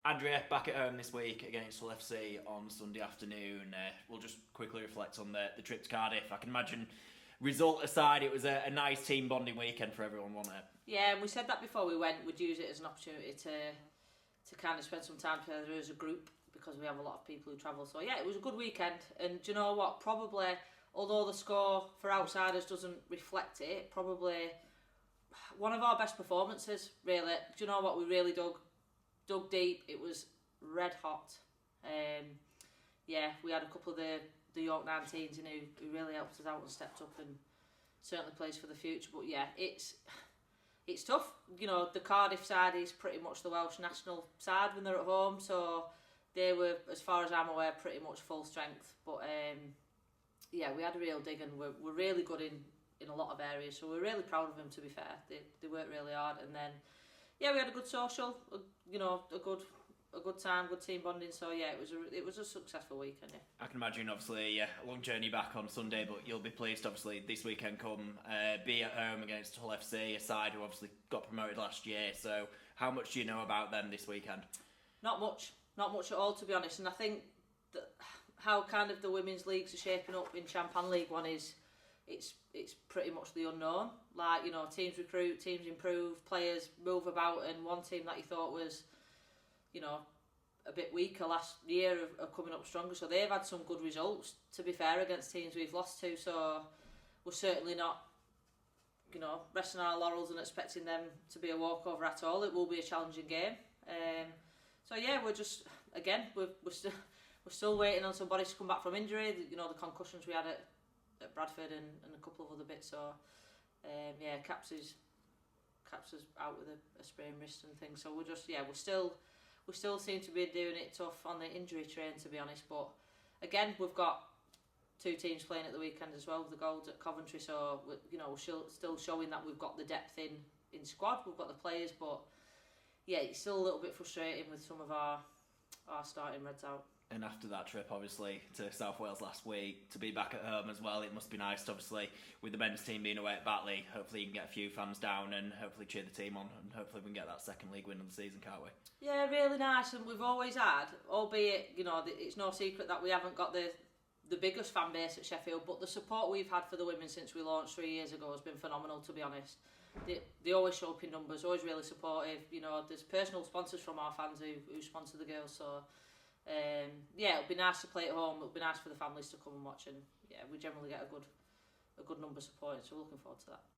Andrea, back at home this week against Hull FC on Sunday afternoon. We'll just quickly reflect on the trip to Cardiff. I can imagine, result aside, it was a nice team bonding weekend for everyone, wasn't it? Yeah, and we said that before we went, we'd use it as an opportunity to kind of spend some time together as a group because we have a lot of people who travel. So yeah, it was a good weekend. And do you know what? Probably, although the score for outsiders doesn't reflect it, probably one of our best performances, really. Do you know what? We really dug deep. It was red hot. Yeah, we had a couple of the York 19s who really helped us out and stepped up and certainly plays for the future. But yeah, it's tough. You know, the Cardiff side is pretty much the Welsh national side when they're at home, so they were, as far as I'm aware, pretty much full strength. But yeah, we had a real dig and we're really good in a lot of areas, so we're really proud of them, to be fair. They worked really hard, and then yeah, we had a good social, a good time, good team bonding. So yeah, it was a successful weekend. Yeah. I can imagine, obviously, a long journey back on Sunday, but you'll be pleased, obviously, this weekend come, be at home against Hull FC, a side who obviously got promoted last year. So how much do you know about them this weekend? Not much at all, to be honest. And I think that how kind of the women's leagues are shaping up in Champagne League One is it's pretty much the unknown. Like, teams recruit, teams improve, players move about, and one team that you thought was, a bit weaker last year are coming up stronger. So they've had some good results, to be fair, against teams we've lost to. So we're certainly not, resting on our laurels and expecting them to be a walkover at all. It will be a challenging game. So yeah, we're just, again, we're still waiting on somebody to come back from injury. The concussions we had at Bradford and a couple of other bits. So yeah, Caps is out with a sprained wrist and things. So we still seem to be doing it tough on the injury train, to be honest. But again, we've got two teams playing at the weekend as well with the Golds at Coventry. So we're still showing that we've got the depth in squad. We've got the players, but yeah, it's still a little bit frustrating with some of our starting Reds out. And after that trip, obviously, to South Wales last week, to be back at home as well, it must be nice, obviously, with the men's team being away at Batley. Hopefully you can get a few fans down and hopefully cheer the team on, and hopefully we can get that second league win of the season, can't we? Yeah, really nice. And we've always had, albeit, it's no secret that we haven't got the biggest fan base at Sheffield, but the support we've had for the women since we launched 3 years ago has been phenomenal, to be honest. They always show up in numbers, always really supportive. There's personal sponsors from our fans who sponsor the girls, so yeah, it'll be nice to play at home. It'll be nice for the families to come and watch, and yeah, we generally get a good number supporting, so we're looking forward to that.